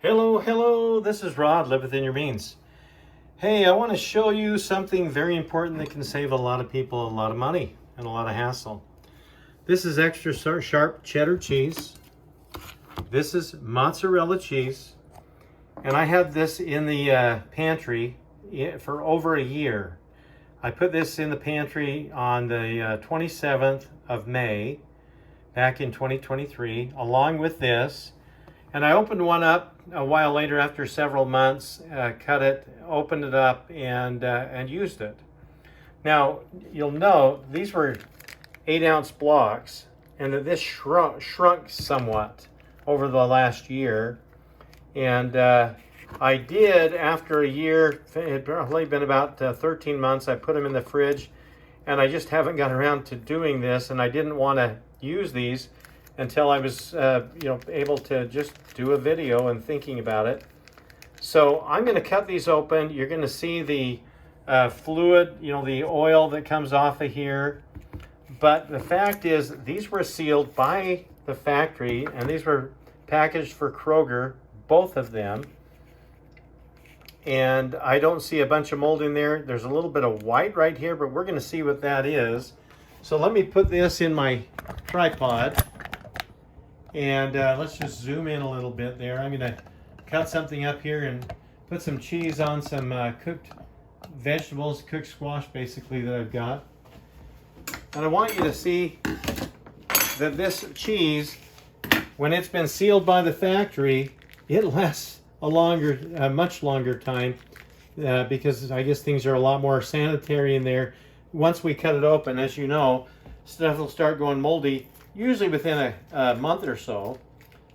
Hello, this is Rod, Live Within Your Means. Hey, I want to show you something very important that can save a lot of people a lot of money and a lot of hassle. This is extra sharp cheddar cheese. This is mozzarella cheese. And I had this in the pantry for over a year. I put this in the pantry on the 27th of May, back in 2023, along with this. And I opened one up a while later after several months, cut it, opened it up, and used it. Now, you'll note these were 8-ounce blocks, and that this shrunk somewhat over the last year. And I did, after a year, it had probably been about 13 months, I put them in the fridge, and I just haven't got around to doing this, and I didn't want to use these until I was able to just do a video and thinking about it. So I'm going to cut these open. You're going to see the fluid, the oil that comes off of here. But the fact is, these were sealed by the factory, and these were packaged for Kroger, both of them. And I don't see a bunch of mold in there. There's a little bit of white right here, but we're going to see what that is. So let me put this in my tripod. And let's just zoom in a little bit there. I'm going to cut something up here and put some cheese on some cooked vegetables, cooked squash basically that I've got. And I want you to see that this cheese, when it's been sealed by the factory, it lasts a much longer time because I guess things are a lot more sanitary in there. Once we cut it open, as you know, stuff will start going moldy, usually within a month or so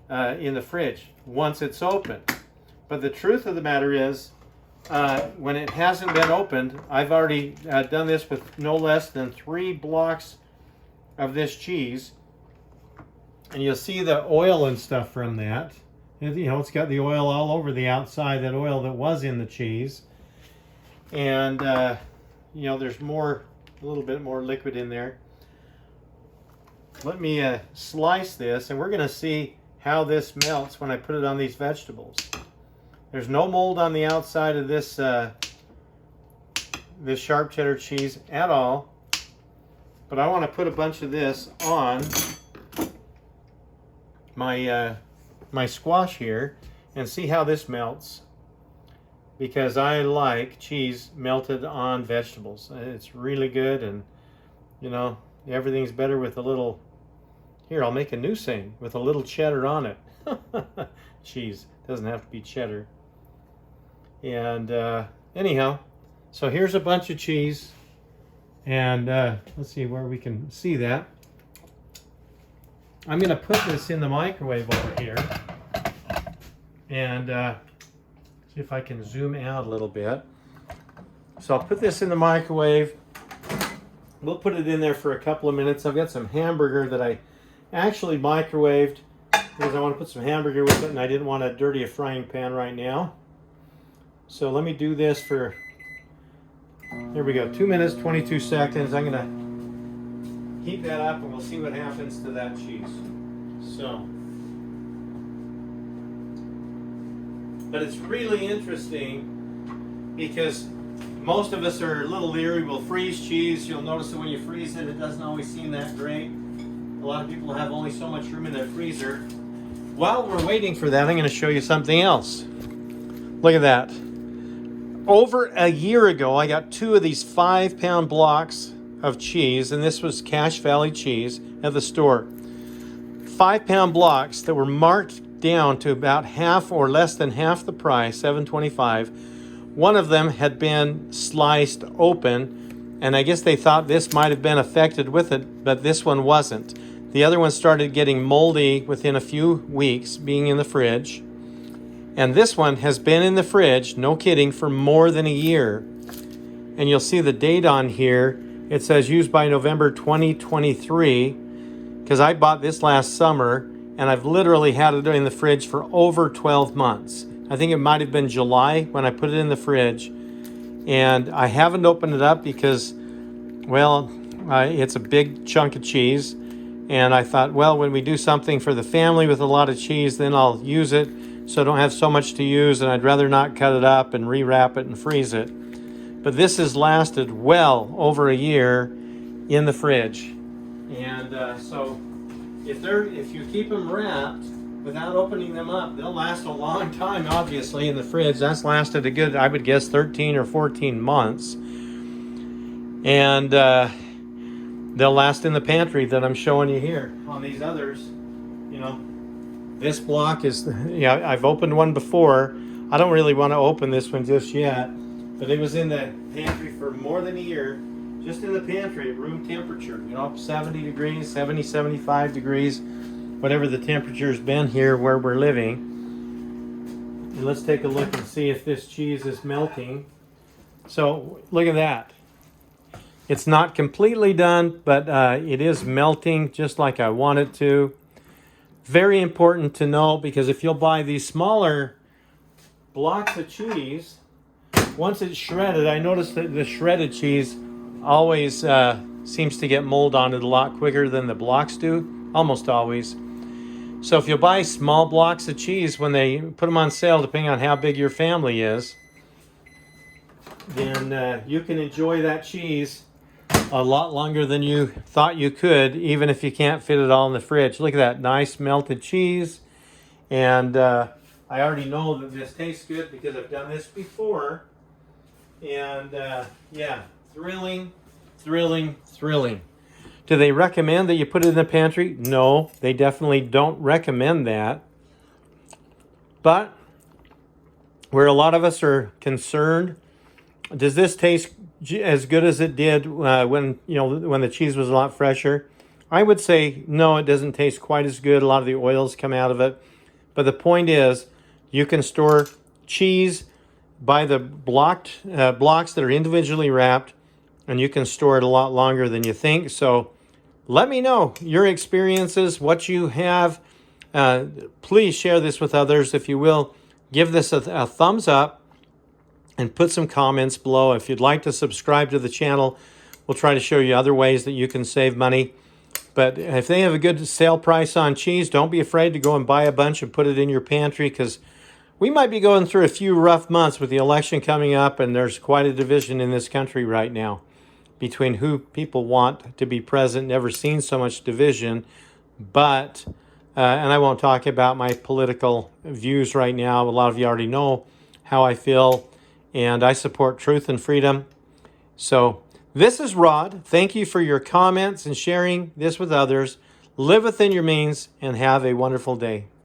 in the fridge once it's open. But the truth of the matter is, when it hasn't been opened, I've already done this with no less than 3 blocks of this cheese. And you'll see the oil and stuff from that. It's got the oil all over the outside, that oil that was in the cheese. And, there's a little bit more liquid in there. Let me slice this, and we're going to see how this melts when I put it on these vegetables. There's no mold on the outside of this this sharp cheddar cheese at all, but I want to put a bunch of this on my my squash here and see how this melts, because I like cheese melted on vegetables. It's really good, and everything's better with a little. Here, I'll make a new saying, with a little cheddar on it. Cheese. Doesn't have to be cheddar. And anyhow, so here's a bunch of cheese. And let's see where we can see that. I'm going to put this in the microwave over here. And see if I can zoom out a little bit. So I'll put this in the microwave. We'll put it in there for a couple of minutes. I've got some hamburger that I actually microwaved because I want to put some hamburger with it, and I didn't want to dirty a frying pan right now. So let me do this for, here we go, 2 minutes, 22 seconds. I'm going to heat that up, and we'll see what happens to that cheese. But it's really interesting because most of us are a little leery. We'll freeze cheese. You'll notice that when you freeze it, it doesn't always seem that great. A lot of people have only so much room in their freezer. While we're waiting for that, I'm going to show you something else. Look at that. Over a year ago, I got 2 of these 5-pound blocks of cheese, and this was Cache Valley cheese at the store. 5-pound blocks that were marked down to about half or less than half the price, $7.25. One of them had been sliced open, and I guess they thought this might have been affected with it, but this one wasn't. The other one started getting moldy within a few weeks, being in the fridge. And this one has been in the fridge, no kidding, for more than a year. And you'll see the date on here. It says used by November 2023, because I bought this last summer, and I've literally had it in the fridge for over 12 months. I think it might have been July when I put it in the fridge. And I haven't opened it up because, well, it's a big chunk of cheese. And I thought, well, when we do something for the family with a lot of cheese, then I'll use it. so I don't have so much to use, and I'd rather not cut it up and rewrap it and freeze it. But this has lasted well over a year in the fridge. And so if you keep them wrapped without opening them up, they'll last a long time, obviously, in the fridge. That's lasted a good, I would guess, 13 or 14 months. And they'll last in the pantry that I'm showing you here. On these others, you know, this block is, yeah, I've opened one before. I don't really want to open this one just yet, but it was in the pantry for more than a year, just in the pantry at room temperature, you know, 70 degrees, 70, 75 degrees, whatever the temperature's been here where we're living. And let's take a look and see if this cheese is melting. So look at that. It's not completely done, but it is melting just like I want it to. Very important to know, because if you'll buy these smaller blocks of cheese, once it's shredded, I noticed that the shredded cheese always seems to get mold on it a lot quicker than the blocks do, almost always. So if you buy small blocks of cheese, when they put them on sale, depending on how big your family is, then you can enjoy that cheese a lot longer than you thought you could, even if you can't fit it all in the fridge. Look at that nice melted cheese. And I already know that this tastes good because I've done this before. And yeah, thrilling, thrilling, thrilling. Do they recommend that you put it in the pantry? No, they definitely don't recommend that. But where a lot of us are concerned, does this taste as good as it did when the cheese was a lot fresher? I would say no, it doesn't taste quite as good. A lot of the oils come out of it. But the point is, you can store cheese by the blocks that are individually wrapped, and you can store it a lot longer than you think. So let me know your experiences, what you have. Please share this with others. If you will, give this a thumbs up and put some comments below. If you'd like to subscribe to the channel, we'll try to show you other ways that you can save money. But if they have a good sale price on cheese, don't be afraid to go and buy a bunch and put it in your pantry, because we might be going through a few rough months with the election coming up, and there's quite a division in this country right now between who people want to be president. Never seen so much division. But, and I won't talk about my political views right now. A lot of you already know how I feel, and I support truth and freedom. So this is Rod. Thank you for your comments and sharing this with others. Live within your means and have a wonderful day.